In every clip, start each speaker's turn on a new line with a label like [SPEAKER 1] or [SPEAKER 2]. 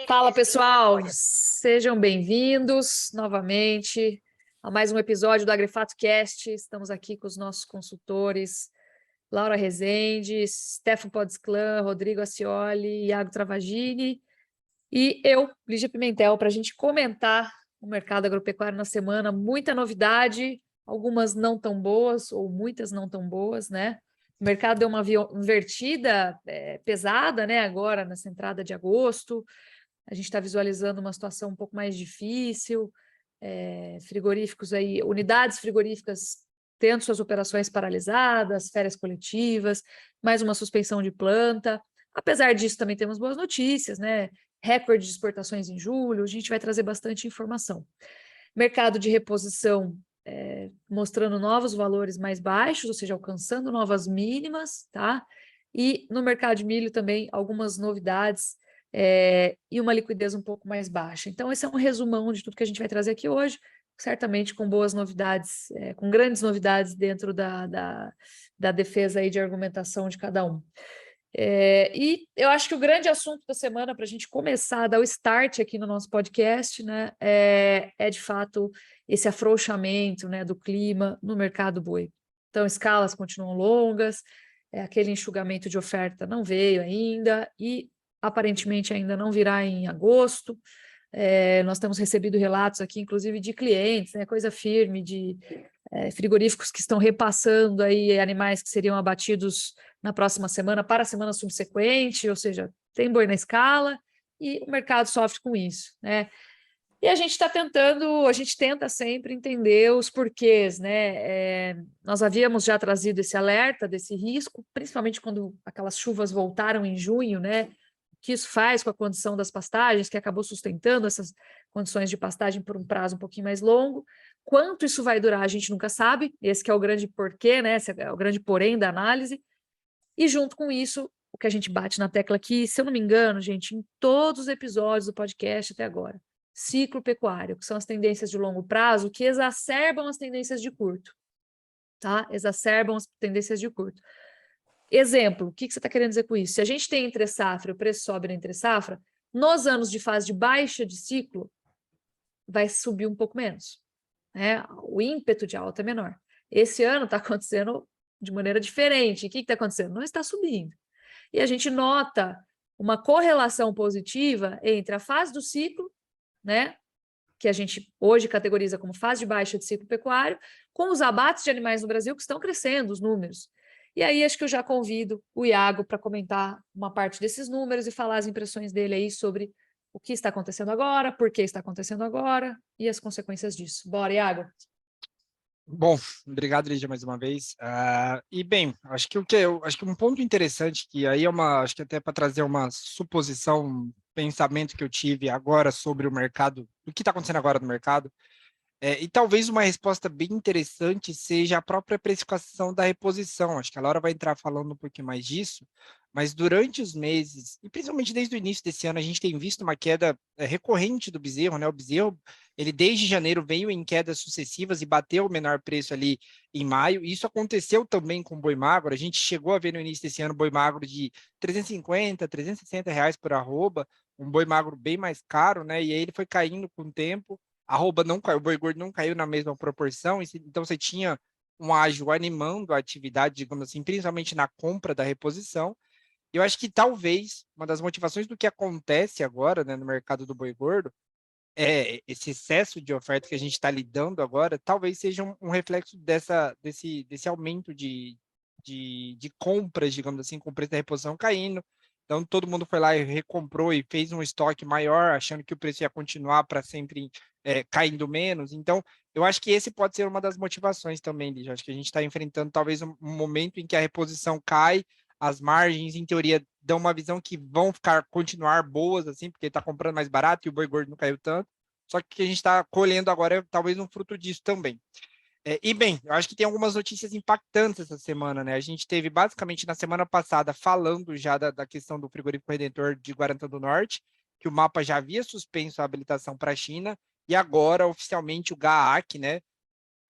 [SPEAKER 1] Fala, pessoal! Sejam bem-vindos novamente a mais um episódio do Agrifato Cast. Estamos aqui com os nossos consultores, Laura Rezende, Stefano Podesclan, Rodrigo Acioli, Iago Travagini e eu, Lígia Pimentel, para a gente comentar o mercado agropecuário na semana. Muita novidade, algumas não tão boas ou muitas não tão boas, né? O mercado deu uma invertida pesada, né? Agora, nessa entrada de agosto. A gente está visualizando uma situação um pouco mais difícil, frigoríficos aí, unidades frigoríficas tendo suas operações paralisadas, férias coletivas, mais uma suspensão de planta. Apesar disso, também temos boas notícias, né? Recorde de exportações em julho, a gente vai trazer bastante informação. Mercado de reposição mostrando novos valores mais baixos, ou seja, alcançando novas mínimas, tá? E no mercado de milho também algumas novidades e uma liquidez um pouco mais baixa. Então, esse é um resumão de tudo que a gente vai trazer aqui hoje, certamente com boas novidades, com grandes novidades dentro da defesa aí de argumentação de cada um. E eu acho que o grande assunto da semana, para a gente começar a dar o start aqui no nosso podcast, né, é de fato esse afrouxamento, né, do clima no mercado boi. Então, escalas continuam longas, aquele enxugamento de oferta não veio ainda e aparentemente ainda não virá em agosto. Nós temos recebido relatos aqui, inclusive, de clientes, né, coisa firme, de frigoríficos que estão repassando aí animais que seriam abatidos na próxima semana para a semana subsequente, ou seja, tem boi na escala e o mercado sofre com isso, né? E a gente tenta sempre entender os porquês, né? Nós havíamos já trazido esse alerta desse risco, principalmente quando aquelas chuvas voltaram em junho, né? O que isso faz com a condição das pastagens, que acabou sustentando essas condições de pastagem por um prazo um pouquinho mais longo. Quanto isso vai durar, a gente nunca sabe. Esse que é o grande porquê, né? Esse é o grande porém da análise. E junto com isso, o que a gente bate na tecla aqui, se eu não me engano, gente, em todos os episódios do podcast até agora, ciclo pecuário, que são as tendências de longo prazo que exacerbam as tendências de curto, tá? Exacerbam as tendências de curto. Exemplo, o que você está querendo dizer com isso? Se a gente tem entre safra, o preço sobe na entre safra, nos anos de fase de baixa de ciclo, vai subir um pouco menos, né? O ímpeto de alta é menor. Esse ano está acontecendo de maneira diferente. O que está acontecendo? Não está subindo. E a gente nota uma correlação positiva entre a fase do ciclo, né, que a gente hoje categoriza como fase de baixa de ciclo pecuário, com os abates de animais no Brasil que estão crescendo, os números. E aí acho que eu já convido o Iago para comentar uma parte desses números e falar as impressões dele aí sobre o que está acontecendo agora, por que está acontecendo agora e as consequências disso. Bora, Iago.
[SPEAKER 2] Bom, obrigado, Lígia, mais uma vez. E bem, acho que acho que um ponto interessante que aí acho que até para trazer uma suposição, um pensamento que eu tive agora sobre o mercado, o que está acontecendo agora no mercado, e talvez uma resposta bem interessante seja a própria precificação da reposição. Acho que a Laura vai entrar falando um pouquinho mais disso, mas durante os meses, e principalmente desde o início desse ano, a gente tem visto uma queda recorrente do bezerro, né? O bezerro, ele desde janeiro veio em quedas sucessivas e bateu o menor preço ali em maio. Isso aconteceu também com o boi magro. A gente chegou a ver no início desse ano boi magro de 350, 360 reais por arroba, um boi magro bem mais caro, né? E aí ele foi caindo com o tempo. A arroba não caiu, o boi gordo não caiu na mesma proporção, então você tinha um ágio animando a atividade, digamos assim, principalmente na compra da reposição. Eu acho que talvez uma das motivações do que acontece agora, né, no mercado do boi gordo, esse excesso de oferta que a gente está lidando agora, talvez seja um reflexo desse aumento de compras, digamos assim, com o preço da reposição caindo. Então, todo mundo foi lá e recomprou e fez um estoque maior, achando que o preço ia continuar para sempre caindo menos. Então, eu acho que esse pode ser uma das motivações também, Lígia. Acho que a gente está enfrentando talvez um momento em que a reposição cai, as margens, em teoria, dão uma visão que vão continuar boas, assim, porque está comprando mais barato e o boi gordo não caiu tanto. Só que o que a gente está colhendo agora é talvez um fruto disso também. E bem, eu acho que tem algumas notícias impactantes essa semana, né? A gente teve basicamente na semana passada falando já da questão do frigorífico Redentor de Guarantã do Norte, que o mapa já havia suspenso a habilitação para a China, e agora oficialmente o GAAC, né,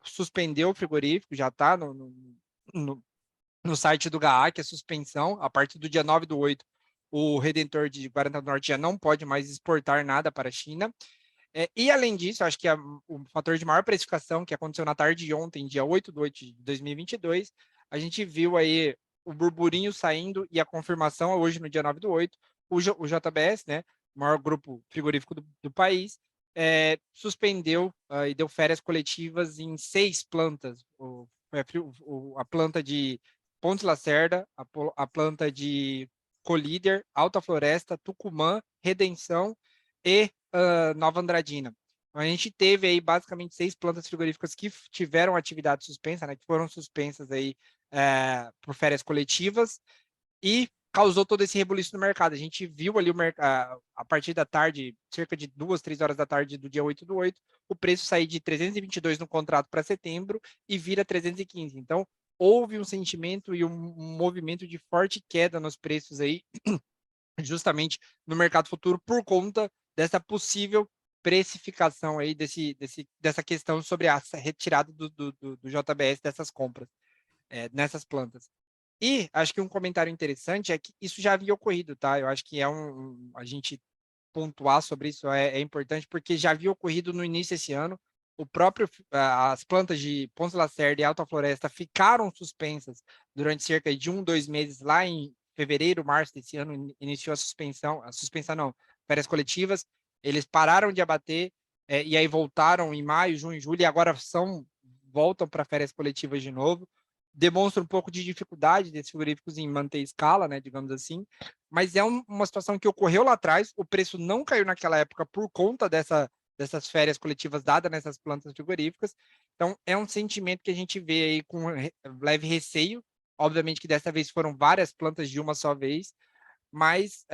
[SPEAKER 2] suspendeu o frigorífico, já está no site do GAAC, a suspensão, a partir do dia 9/8. o redentor de Guaraná do Norte já não pode mais exportar nada para a China. E, além disso, acho que o fator de maior precificação, que aconteceu na tarde de ontem, dia 8/8 de 2022, a gente viu aí o burburinho saindo e a confirmação hoje, no dia 9/8, o JBS, né, o maior grupo frigorífico do país, suspendeu e deu férias coletivas em 6 plantas. A planta de Pontes Lacerda, a planta de Colíder, Alta Floresta, Tucumã, Redenção e Nova Andradina. A gente teve aí basicamente 6 plantas frigoríficas que tiveram atividade suspensa, né, que foram suspensas aí por férias coletivas, e causou todo esse rebuliço no mercado. A gente viu ali a partir da tarde, cerca de 2, 3 horas da tarde do dia 8/8, o preço sair de 322 no contrato para setembro e vira 315. Então, houve um sentimento e um movimento de forte queda nos preços aí, justamente no mercado futuro, por conta dessa possível precificação aí dessa questão sobre a retirada do JBS dessas compras nessas plantas. E acho que um comentário interessante é que isso já havia ocorrido, tá? Eu acho que a gente pontuar sobre isso é importante, porque já havia ocorrido no início desse ano. As plantas de Pontes Lacerda e Alta Floresta ficaram suspensas durante cerca de 2 meses, lá em fevereiro, março desse ano, iniciou a suspensão não, férias coletivas, eles pararam de abater, e aí voltaram em maio, junho, julho, e agora voltam para férias coletivas de novo. Demonstra um pouco de dificuldade desses frigoríficos em manter escala, né, digamos assim, mas é uma situação que ocorreu lá atrás, o preço não caiu naquela época por conta dessas férias coletivas dadas nessas plantas frigoríficas. Então, é um sentimento que a gente vê aí com leve receio. Obviamente que dessa vez foram várias plantas de uma só vez, mas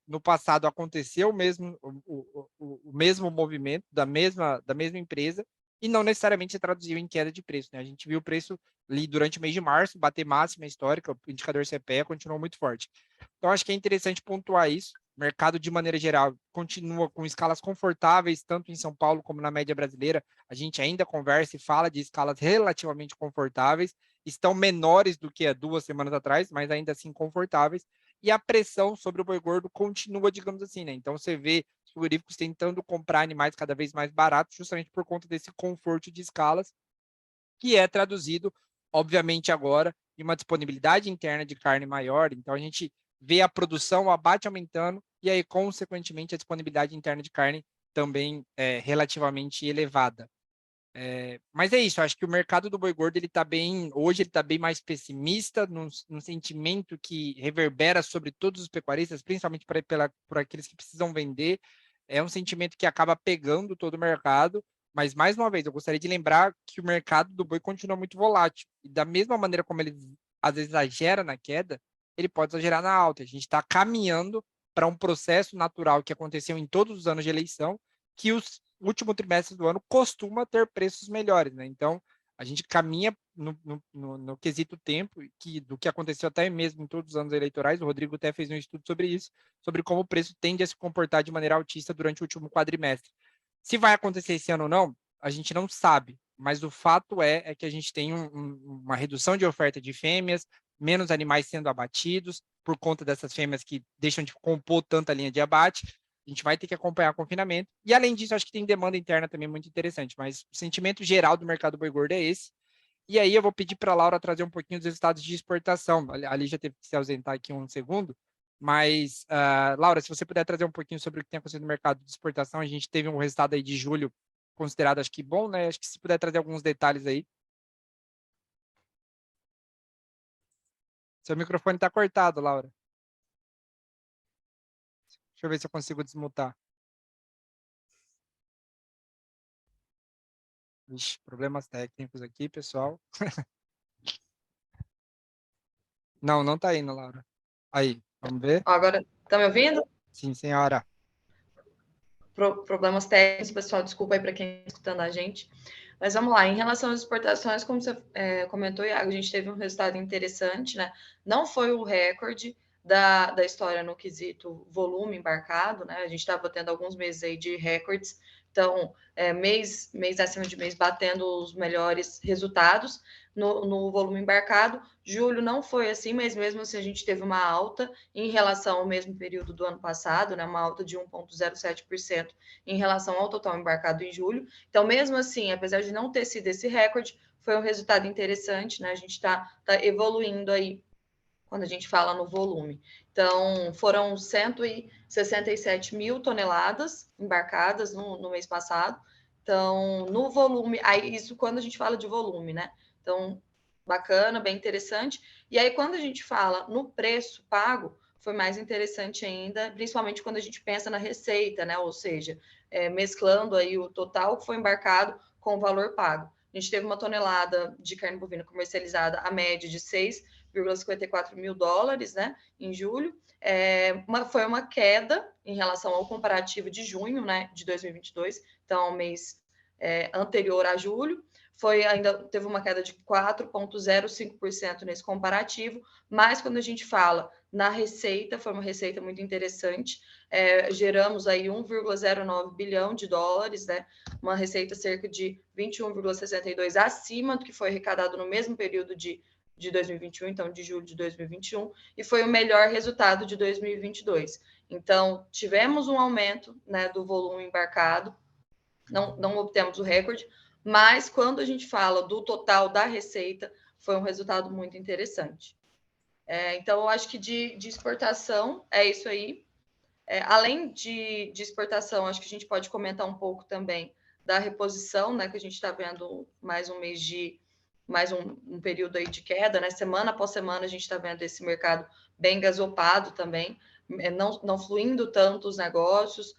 [SPEAKER 2] no passado aconteceu o mesmo movimento da mesma empresa, e não necessariamente se traduziu em queda de preço, né? A gente viu o preço ali durante o mês de março bater máxima histórica, o indicador CPE continuou muito forte. Então, acho que é interessante pontuar isso. O mercado, de maneira geral, continua com escalas confortáveis, tanto em São Paulo como na média brasileira. A gente ainda conversa e fala de escalas relativamente confortáveis, estão menores do que há 2 semanas atrás, mas ainda assim confortáveis. E a pressão sobre o boi gordo continua, digamos assim, né? Então, você vê os frigoríficos tentando comprar animais cada vez mais baratos, justamente por conta desse conforto de escalas, que é traduzido, obviamente, agora em uma disponibilidade interna de carne maior. Então, a gente vê a produção, o abate aumentando, e aí, consequentemente, a disponibilidade interna de carne também é relativamente elevada. Mas é isso, acho que o mercado do boi gordo hoje ele está bem mais pessimista, num sentimento que reverbera sobre todos os pecuaristas, principalmente por aqueles que precisam vender. É um sentimento que acaba pegando todo o mercado, mas, mais uma vez, eu gostaria de lembrar que o mercado do boi continua muito volátil, e da mesma maneira como ele às vezes exagera na queda, ele pode exagerar na alta. A gente está caminhando para um processo natural que aconteceu em todos os anos de eleição, que o último trimestre do ano costuma ter preços melhores, né? Então, a gente caminha no quesito tempo do que aconteceu até mesmo em todos os anos eleitorais. O Rodrigo até fez um estudo sobre isso, sobre como o preço tende a se comportar de maneira altista durante o último quadrimestre. Se vai acontecer esse ano ou não, a gente não sabe, mas o fato é que a gente tem uma redução de oferta de fêmeas, menos animais sendo abatidos por conta dessas fêmeas que deixam de compor tanta linha de abate. A gente vai ter que acompanhar o confinamento. E, além disso, acho que tem demanda interna também muito interessante. Mas o sentimento geral do mercado boi gordo é esse. E aí eu vou pedir para a Laura trazer um pouquinho dos resultados de exportação. Ali já teve que se ausentar aqui um segundo. Mas, Laura, se você puder trazer um pouquinho sobre o que tem acontecido no mercado de exportação, a gente teve um resultado aí de julho considerado, acho que bom, né? Acho que se puder trazer alguns detalhes aí. Seu microfone está cortado, Laura. Deixa eu ver se eu consigo desmutar. Ixi, problemas técnicos aqui, pessoal. Não, não tá indo, Laura. Aí, vamos ver?
[SPEAKER 3] Agora, tá me ouvindo?
[SPEAKER 2] Sim, senhora.
[SPEAKER 3] Problemas técnicos, pessoal, desculpa aí para quem está escutando a gente. Mas vamos lá, em relação às exportações, como você comentou, Iago, a gente teve um resultado interessante, né? Não foi o recorde da história no quesito volume embarcado, né? A gente estava tendo alguns meses aí de recordes, então, mês acima de mês, batendo os melhores resultados no volume embarcado, Julho não foi assim, mas mesmo assim a gente teve uma alta em relação ao mesmo período do ano passado, né? Uma alta de 1,07% em relação ao total embarcado em julho. Então, mesmo assim, apesar de não ter sido esse recorde, foi um resultado interessante, né? A gente está evoluindo aí quando a gente fala no volume. Então, foram 167 mil toneladas embarcadas no mês passado. Então, no volume, aí isso quando a gente fala de volume, né? Então, bacana, bem interessante. E aí, quando a gente fala no preço pago, foi mais interessante ainda, principalmente quando a gente pensa na receita, né? Ou seja, mesclando aí o total que foi embarcado com o valor pago. A gente teve uma tonelada de carne bovina comercializada a média de 6,54 mil dólares, né, em julho. Foi uma queda em relação ao comparativo de junho, né, de 2022, então ao mês anterior a julho. Ainda teve uma queda de 4,05% nesse comparativo, mas quando a gente fala na receita, foi uma receita muito interessante. Geramos aí 1,09 bilhão de dólares, né? Uma receita cerca de 21,62 acima do que foi arrecadado no mesmo período de 2021, então de julho de 2021, e foi o melhor resultado de 2022. Então, tivemos um aumento, né, do volume embarcado, não obtemos o recorde, mas quando a gente fala do total da receita, foi um resultado muito interessante. Então, eu acho que de exportação é isso aí. Além de exportação, acho que a gente pode comentar um pouco também da reposição, né? Que a gente está vendo mais um período aí de queda, né? Semana após semana a gente está vendo esse mercado bem gasopado também, não fluindo tanto os negócios,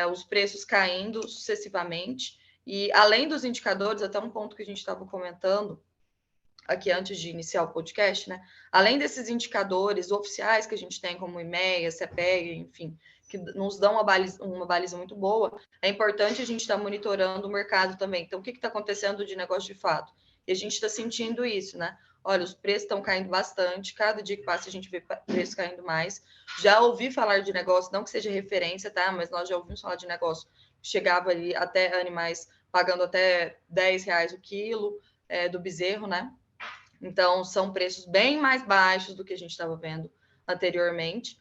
[SPEAKER 3] os preços caindo sucessivamente. E além dos indicadores, até um ponto que a gente estava comentando aqui antes de iniciar o podcast, né? Além desses indicadores oficiais que a gente tem, como IMEA, CPEA, enfim, que nos dão uma baliza muito boa, é importante a gente estar monitorando o mercado também. Então, o que está acontecendo de negócio de fato? E a gente está sentindo isso, né? Olha, os preços estão caindo bastante, cada dia que passa a gente vê preços caindo mais. Já ouvi falar de negócio, não que seja referência, tá? Mas nós já ouvimos falar de negócio que chegava ali até animais pagando até R$ 10 o quilo do bezerro, né? Então, são preços bem mais baixos do que a gente estava vendo anteriormente.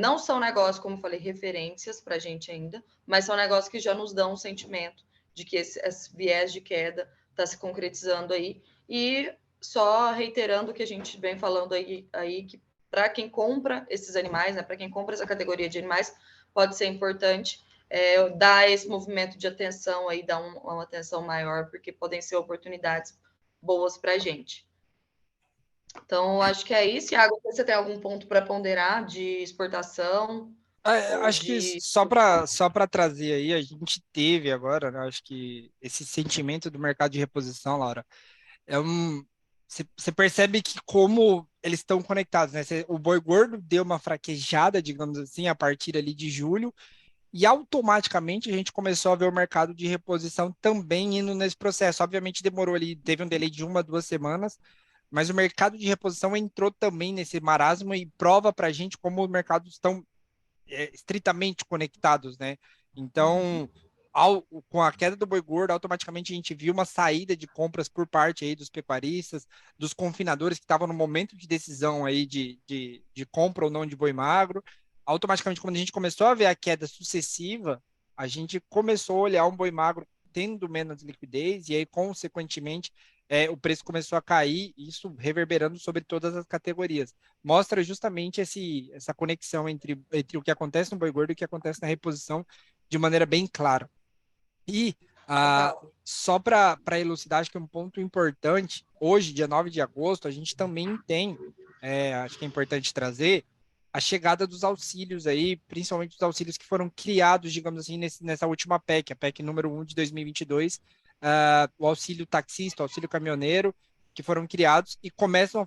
[SPEAKER 3] Não são negócios, como falei, referências para a gente ainda, mas são negócios que já nos dão um sentimento de que esse viés de queda está se concretizando aí. E só reiterando o que a gente vem falando aí que para quem compra esses animais, né, para quem compra essa categoria de animais, pode ser importante dar esse movimento de atenção aí, dar uma atenção maior, porque podem ser oportunidades boas para a gente. Então, acho que é isso. Iago, você tem algum ponto para ponderar de exportação?
[SPEAKER 2] Acho que só para trazer aí, a gente teve agora, né, acho que esse sentimento do mercado de reposição, Laura, você percebe que como eles estão conectados, né? O boi gordo deu uma fraquejada, digamos assim, a partir ali de julho, e automaticamente a gente começou a ver o mercado de reposição também indo nesse processo. Obviamente demorou ali, teve um delay de 1, 2 semanas, mas o mercado de reposição entrou também nesse marasmo e prova para a gente como os mercados estão estritamente conectados, né? Então, com a queda do boi gordo, automaticamente a gente viu uma saída de compras por parte aí dos pecuaristas, dos confinadores que estavam no momento de decisão aí de compra ou não de boi magro. Automaticamente, quando a gente começou a ver a queda sucessiva, a gente começou a olhar um boi magro tendo menos liquidez e aí, consequentemente, o preço começou a cair, isso reverberando sobre todas as categorias. Mostra justamente essa conexão entre o que acontece no boi gordo e o que acontece na reposição de maneira bem clara. E só para elucidar, acho que um ponto importante, hoje, dia 9 de agosto, a gente também tem, acho que é importante trazer, a chegada dos auxílios aí, principalmente os auxílios que foram criados, digamos assim, nessa última PEC, a PEC número 1 de 2022, o auxílio taxista, o auxílio caminhoneiro, que foram criados e começam a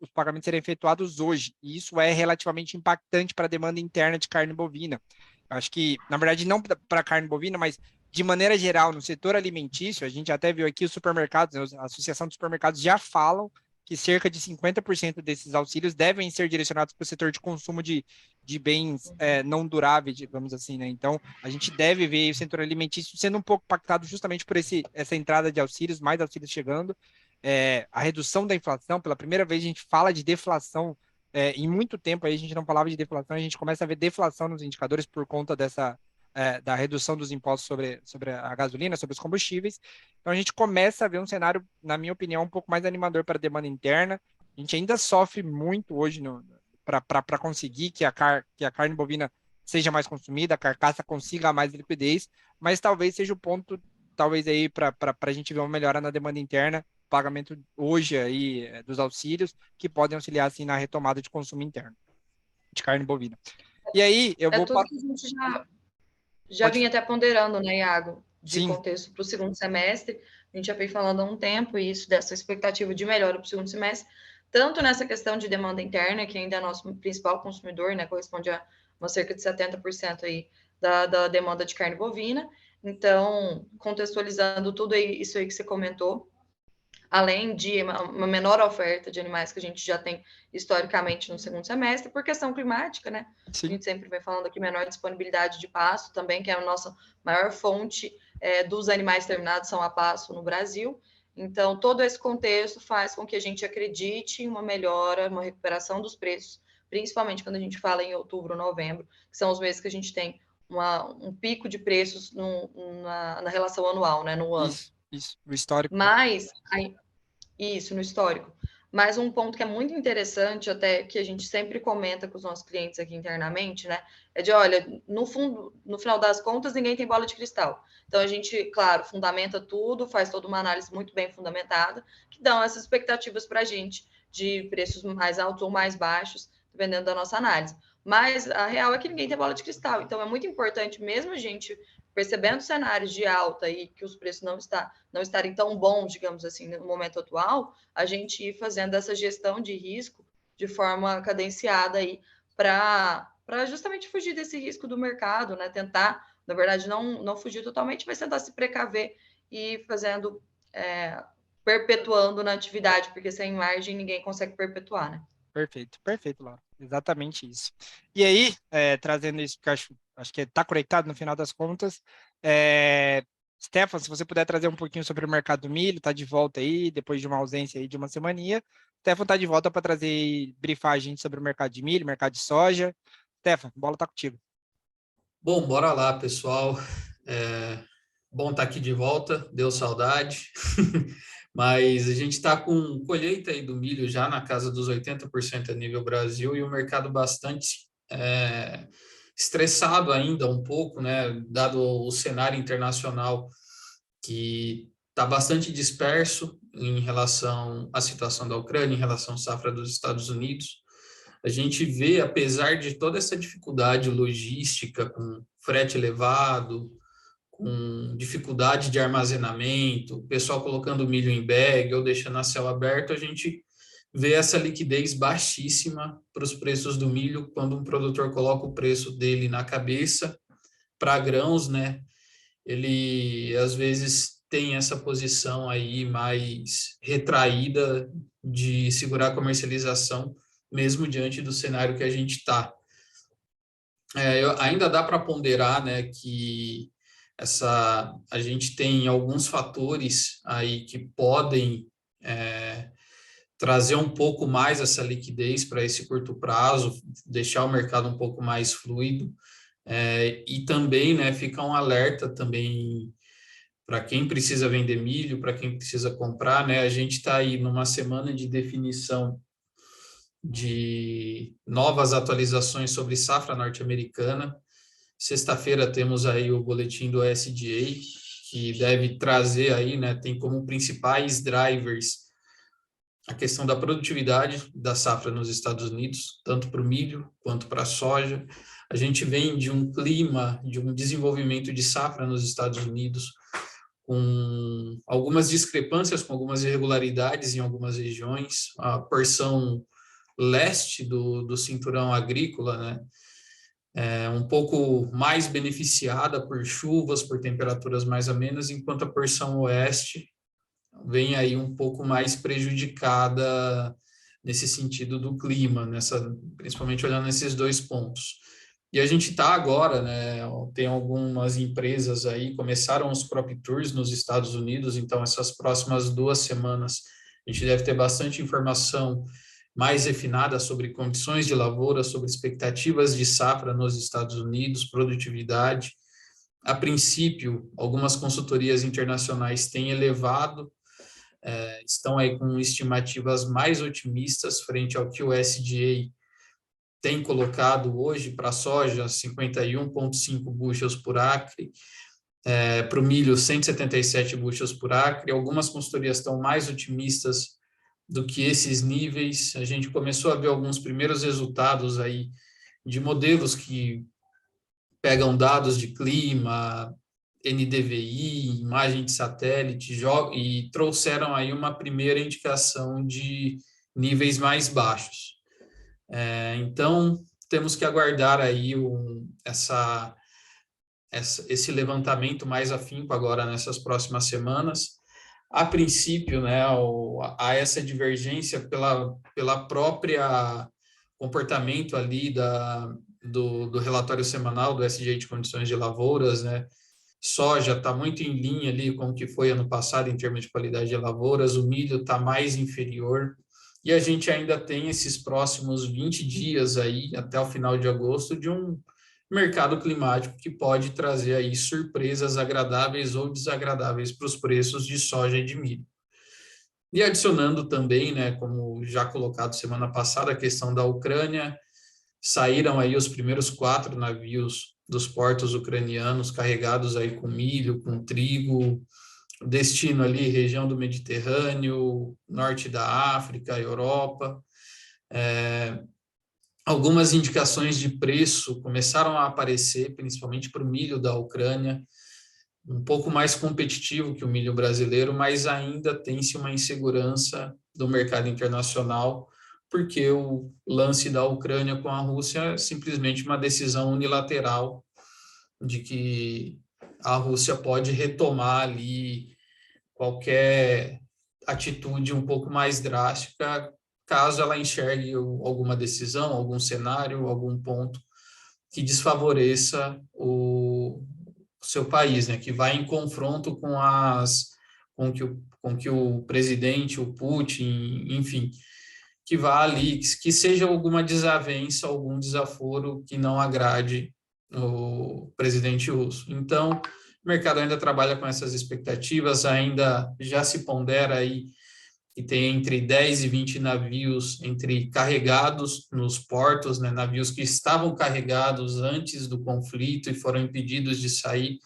[SPEAKER 2] os pagamentos serem efetuados hoje. E isso é relativamente impactante para a demanda interna de carne bovina. Acho que, na verdade, não para carne bovina, mas de maneira geral, no setor alimentício, a gente até viu aqui os supermercados, a Associação dos Supermercados já falam que cerca de 50% desses auxílios devem ser direcionados para o setor de consumo de bens não duráveis, digamos assim, né? Então, a gente deve ver o setor alimentício sendo um pouco impactado justamente por essa entrada de auxílios, mais auxílios chegando. a redução da inflação. Pela primeira vez a gente fala de deflação. Em muito tempo aí a gente não falava de deflação, a gente começa a ver deflação nos indicadores por conta da redução dos impostos sobre a gasolina, sobre os combustíveis. Então a gente começa a ver um cenário, na minha opinião, um pouco mais animador para a demanda interna. A gente ainda sofre muito hoje para conseguir que a carne bovina seja mais consumida, a carcaça consiga mais liquidez, mas talvez seja o ponto, talvez aí para a gente ver uma melhora na demanda interna, pagamento hoje aí dos auxílios, que podem auxiliar assim na retomada de consumo interno de carne bovina. E aí eu vou...
[SPEAKER 3] tudo que a gente já vinha até ponderando, né, Iago, de
[SPEAKER 2] Sim.
[SPEAKER 3] contexto para o segundo semestre. A gente já vem falando há um tempo isso, dessa expectativa de melhora para o segundo semestre, tanto nessa questão de demanda interna, que ainda é nosso principal consumidor, né, corresponde a uma cerca de 70% aí da demanda de carne bovina. Então, contextualizando tudo isso aí que você comentou, além de uma menor oferta de animais que a gente já tem historicamente no segundo semestre, por questão climática, né?
[SPEAKER 2] Sim.
[SPEAKER 3] A gente sempre vem falando aqui menor disponibilidade de pasto também, que é a nossa maior fonte dos animais terminados são a pasto no Brasil. Então, todo esse contexto faz com que a gente acredite em uma melhora, uma recuperação dos preços, principalmente quando a gente fala em outubro, novembro, que são os meses que a gente tem um pico de preços na relação anual, né, no ano.
[SPEAKER 2] Isso, o histórico.
[SPEAKER 3] Mas, isso, no histórico. Mas um ponto que é muito interessante, até que a gente sempre comenta com os nossos clientes aqui internamente, né? É de, olha, no fundo, no final das contas, ninguém tem bola de cristal. Então, a gente, claro, fundamenta tudo, faz toda uma análise muito bem fundamentada, que dão essas expectativas para a gente de preços mais altos ou mais baixos, dependendo da nossa análise. Mas a real é que ninguém tem bola de cristal. Então, é muito importante, mesmo a gente percebendo cenários de alta e que os preços não estarem tão bons, digamos assim, no momento atual, a gente ir fazendo essa gestão de risco de forma cadenciada aí para justamente fugir desse risco do mercado, né? Tentar, na verdade, não fugir totalmente, mas tentar se precaver e fazendo, perpetuando na atividade, porque sem margem ninguém consegue perpetuar, né?
[SPEAKER 2] Perfeito, Laura. Exatamente isso. E aí, trazendo isso, porque acho que está conectado no final das contas, Stefan, se você puder trazer um pouquinho sobre o mercado do milho, está de volta aí, depois de uma ausência aí de uma semaninha. Stefan está de volta para trazer e brifar a gente sobre o mercado de milho, mercado de soja. Stefan, a bola está contigo.
[SPEAKER 4] Bom, bora lá, pessoal. Bom estar aqui de volta, deu saudade. Mas a gente está com colheita aí do milho já na casa dos 80% a nível Brasil e o mercado bastante estressado ainda um pouco, né? Dado o cenário internacional que está bastante disperso em relação à situação da Ucrânia, em relação à safra dos Estados Unidos. A gente vê, apesar de toda essa dificuldade logística, com frete elevado, com dificuldade de armazenamento, o pessoal colocando milho em bag ou deixando a céu aberto, a gente vê essa liquidez baixíssima para os preços do milho quando um produtor coloca o preço dele na cabeça para grãos, né? Ele às vezes tem essa posição aí mais retraída de segurar a comercialização, mesmo diante do cenário que a gente está. Ainda dá para ponderar, né, que a gente tem alguns fatores aí que podem trazer um pouco mais essa liquidez para esse curto prazo, deixar o mercado um pouco mais fluido, e também, né, fica um alerta também para quem precisa vender milho, para quem precisa comprar, né, a gente está aí numa semana de definição de novas atualizações sobre safra norte-americana. Sexta-feira temos aí o boletim do USDA, que deve trazer aí, né, tem como principais drivers a questão da produtividade da safra nos Estados Unidos, tanto para o milho quanto para a soja. A gente vem de um clima, de um desenvolvimento de safra nos Estados Unidos, com algumas discrepâncias, com algumas irregularidades em algumas regiões. A porção leste do cinturão agrícola, né, um pouco mais beneficiada por chuvas, por temperaturas mais amenas, enquanto a porção oeste vem aí um pouco mais prejudicada nesse sentido do clima, principalmente olhando nesses dois pontos. E a gente está agora, né, tem algumas empresas aí, começaram os crop tours nos Estados Unidos, então essas próximas 2 semanas A gente deve ter bastante informação mais refinada sobre condições de lavoura, sobre expectativas de safra nos Estados Unidos, produtividade. A princípio, algumas consultorias internacionais têm elevado, estão aí com estimativas mais otimistas frente ao que o USDA tem colocado hoje para a soja, 51,5 bushels por acre, para o milho, 177 bushels por acre. Algumas consultorias estão mais otimistas do que esses níveis. A gente começou a ver alguns primeiros resultados aí de modelos que pegam dados de clima, NDVI, imagem de satélite, e trouxeram aí uma primeira indicação de níveis mais baixos. Então, temos que aguardar aí esse levantamento mais afinco agora nessas próximas semanas. A princípio, né, há essa divergência pela própria comportamento ali do relatório semanal do SDA de condições de lavouras, né? Soja está muito em linha ali com o que foi ano passado em termos de qualidade de lavouras, o milho está mais inferior, e a gente ainda tem esses próximos 20 dias aí, até o final de agosto, de um mercado climático que pode trazer aí surpresas agradáveis ou desagradáveis para os preços de soja e de milho. E adicionando também, né, como já colocado semana passada, a questão da Ucrânia, saíram aí os primeiros 4 navios dos portos ucranianos carregados aí com milho, com trigo, destino ali região do Mediterrâneo, norte da África, Europa. Algumas indicações de preço começaram a aparecer, principalmente para o milho da Ucrânia, um pouco mais competitivo que o milho brasileiro, mas ainda tem-se uma insegurança do mercado internacional, porque o lance da Ucrânia com a Rússia é simplesmente uma decisão unilateral de que a Rússia pode retomar ali qualquer atitude um pouco mais drástica, caso ela enxergue alguma decisão, algum cenário, algum ponto que desfavoreça o seu país, né, que vai em confronto com que o presidente, o Putin, enfim, que vá ali, que seja alguma desavença, algum desaforo que não agrade o presidente russo. Então, o mercado ainda trabalha com essas expectativas, ainda já se pondera aí que tem entre 10 e 20 navios carregados nos portos, né, navios que estavam carregados antes do conflito e foram impedidos de sair,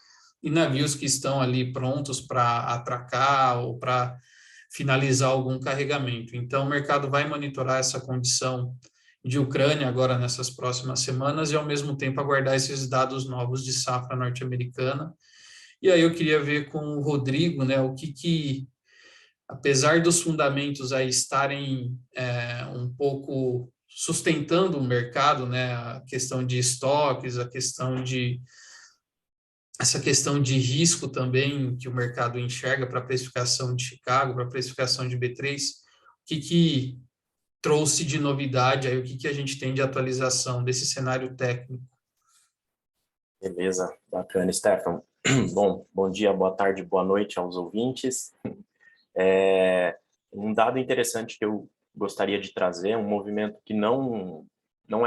[SPEAKER 4] e navios que estão ali prontos para atracar ou para finalizar algum carregamento. Então, o mercado vai monitorar essa condição de Ucrânia agora nessas próximas semanas e, ao mesmo tempo, aguardar esses dados novos de safra norte-americana. E aí eu queria ver com o Rodrigo, né, o que apesar dos fundamentos aí estarem um pouco sustentando o mercado, né, a questão de estoques, essa questão de risco também que o mercado enxerga para a precificação de Chicago, para a precificação de B3, o que trouxe de novidade, aí, o que a gente tem de atualização desse cenário técnico?
[SPEAKER 5] Beleza, bacana, Stefan. Bom dia, boa tarde, boa noite aos ouvintes. Um dado interessante que eu gostaria de trazer, um movimento que não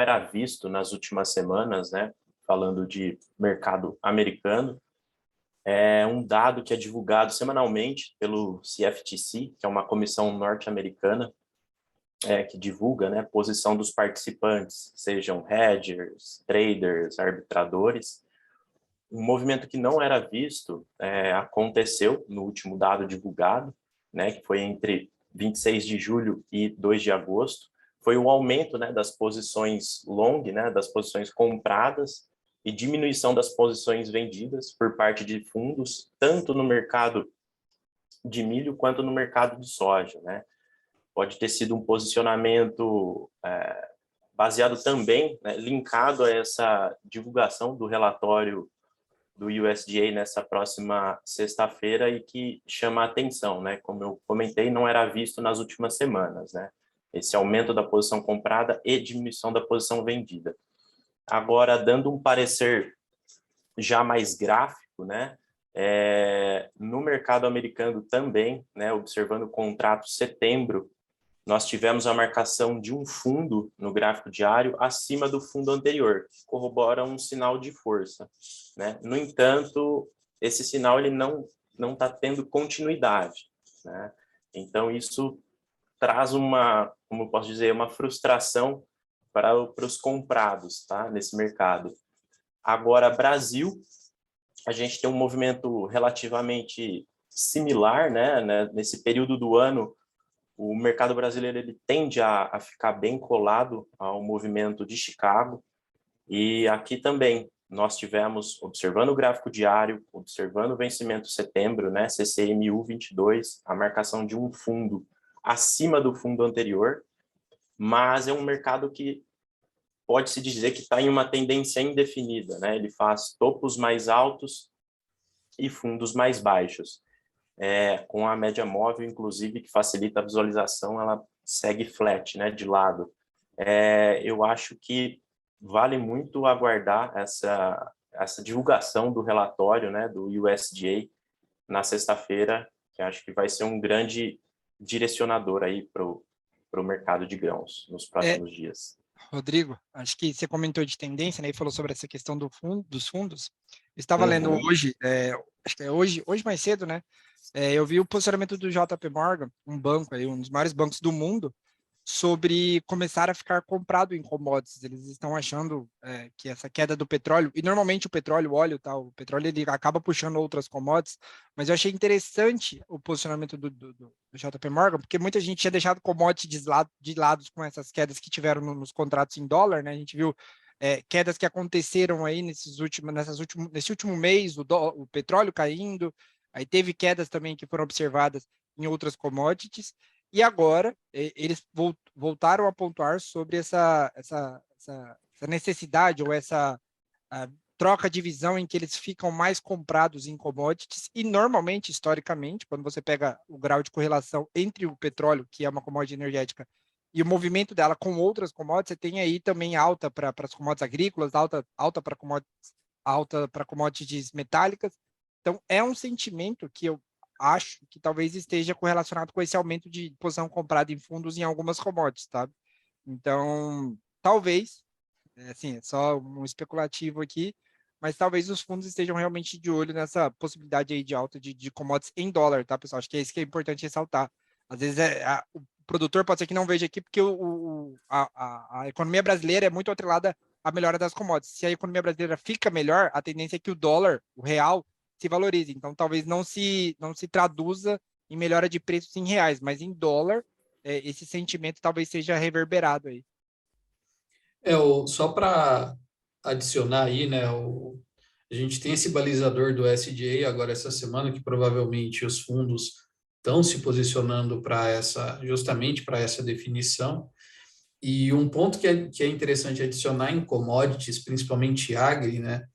[SPEAKER 5] era visto nas últimas semanas, né, falando de mercado americano, é um dado que é divulgado semanalmente pelo CFTC, que é uma comissão norte-americana, que divulga, né, a posição dos participantes, sejam hedgers, traders, arbitradores. Um movimento que não era visto aconteceu no último dado divulgado, né, que foi entre 26 de julho e 2 de agosto, foi o aumento, né, das posições long, né, das posições compradas, e diminuição das posições vendidas por parte de fundos, tanto no mercado de milho quanto no mercado de soja, né? Pode ter sido um posicionamento baseado também, né, linkado a essa divulgação do relatório do USDA nessa próxima sexta-feira e que chama a atenção, né? Como eu comentei, não era visto nas últimas semanas, né? Esse aumento da posição comprada e diminuição da posição vendida. Agora, dando um parecer já mais gráfico, né? No mercado americano também, né, observando o contrato setembro, nós tivemos a marcação de um fundo no gráfico diário acima do fundo anterior, que corrobora um sinal de força, né? No entanto, esse sinal ele não está tendo continuidade, né? Então, isso traz como eu posso dizer, uma frustração para os comprados, tá? Nesse mercado. Agora, Brasil, a gente tem um movimento relativamente similar, né? Nesse período do ano, o mercado brasileiro ele tende a ficar bem colado ao movimento de Chicago. E aqui também nós tivemos, observando o gráfico diário, observando o vencimento setembro, né, CCMU 22, a marcação de um fundo acima do fundo anterior, mas é um mercado que pode-se dizer que está em uma tendência indefinida, né? Ele faz topos mais altos e fundos mais baixos. Com a média móvel, inclusive, que facilita a visualização, ela segue flat, né, de lado. Eu acho que vale muito aguardar essa divulgação do relatório, né, do USDA na sexta-feira, que acho que vai ser um grande direcionador aí para o mercado de grãos nos próximos dias.
[SPEAKER 2] Rodrigo, acho que você comentou de tendência, né, e falou sobre essa questão dos fundos. Eu estava lendo hoje, acho que é hoje mais cedo, né? Eu vi o posicionamento do JP Morgan, um banco aí, um dos maiores bancos do mundo, sobre começar a ficar comprado em commodities. Eles estão achando que essa queda do petróleo, e normalmente o petróleo, o óleo, tá, o petróleo ele acaba puxando outras commodities, mas eu achei interessante o posicionamento do JP Morgan, porque muita gente tinha deixado commodities de lado com essas quedas que tiveram nos contratos em dólar, né? A gente viu quedas que aconteceram aí nesse último mês, o petróleo caindo, aí teve quedas também que foram observadas em outras commodities, e agora eles voltaram a pontuar sobre essa necessidade ou essa troca de visão em que eles ficam mais comprados em commodities e normalmente, historicamente, quando você pega o grau de correlação entre o petróleo, que é uma commodity energética, e o movimento dela com outras commodities, você tem aí também alta para as commodities agrícolas, alta para commodities metálicas. Então, é um sentimento que eu acho que talvez esteja correlacionado com esse aumento de posição comprada em fundos em algumas commodities, tá? Então, talvez, assim, é só um especulativo aqui, mas talvez os fundos estejam realmente de olho nessa possibilidade aí de alta de commodities em dólar, tá, pessoal? Acho que é isso que é importante ressaltar. Às vezes o produtor pode ser que não veja aqui, porque a economia brasileira é muito atrelada à melhora das commodities. Se a economia brasileira fica melhor, a tendência é que o dólar, o real, se valorize. Então, talvez não se traduza em melhora de preços em reais, mas em dólar, esse sentimento talvez seja reverberado aí.
[SPEAKER 4] Só para adicionar aí, né, a gente tem esse balizador do SDA agora essa semana, que provavelmente os fundos estão se posicionando justamente para essa definição. E um ponto que é interessante adicionar em commodities, principalmente agri, né,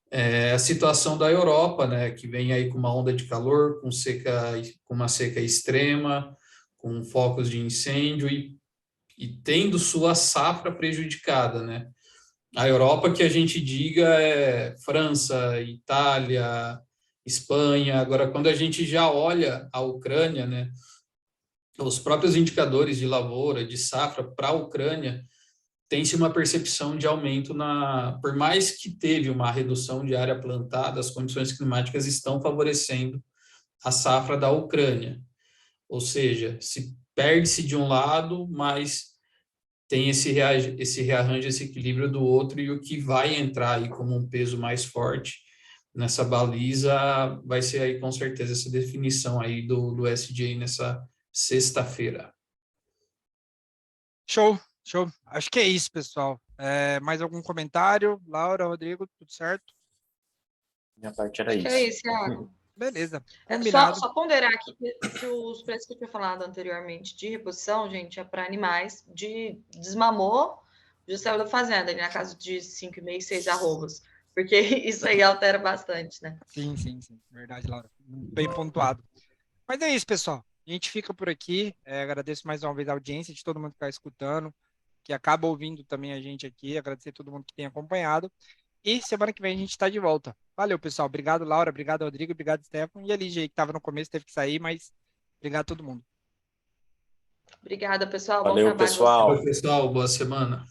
[SPEAKER 4] é a situação da Europa, né, que vem aí com uma onda de calor, com uma seca extrema, com focos de incêndio e tendo sua safra prejudicada, né? A Europa, que a gente diga, é França, Itália, Espanha. Agora, quando a gente já olha a Ucrânia, né, os próprios indicadores de lavoura, de safra para a Ucrânia, tem-se uma percepção de aumento por mais que teve uma redução de área plantada, as condições climáticas estão favorecendo a safra da Ucrânia. Ou seja, se perde-se de um lado, mas tem esse rearranjo, esse equilíbrio do outro, e o que vai entrar aí como um peso mais forte nessa baliza vai ser aí com certeza essa definição aí do SDA nessa sexta-feira.
[SPEAKER 2] Show. Acho que é isso, pessoal. Mais algum comentário? Laura, Rodrigo, tudo certo?
[SPEAKER 5] Minha parte era
[SPEAKER 3] Acho
[SPEAKER 5] isso.
[SPEAKER 3] que é isso, Thiago.
[SPEAKER 2] Beleza, combinado.
[SPEAKER 3] Só ponderar aqui que os preços que eu tinha falado anteriormente de reposição, gente, é para animais desmamou, já saiu da fazenda, ali na casa de 5,5, 6 arrobas. Porque isso aí altera bastante, né?
[SPEAKER 2] Sim. Verdade, Laura. Bem pontuado. Mas é isso, pessoal. A gente fica por aqui. Agradeço mais uma vez a audiência de todo mundo que está escutando, que acaba ouvindo também a gente aqui. Agradecer a todo mundo que tem acompanhado. E semana que vem a gente está de volta. Valeu, pessoal. Obrigado, Laura. Obrigado, Rodrigo. Obrigado, Stefano. E a Lígia aí, que estava no começo, teve que sair, mas obrigado a todo mundo.
[SPEAKER 3] Obrigada, pessoal. Bom
[SPEAKER 5] Valeu,
[SPEAKER 3] trabalho.
[SPEAKER 5] pessoal.
[SPEAKER 4] Oi, pessoal, boa semana.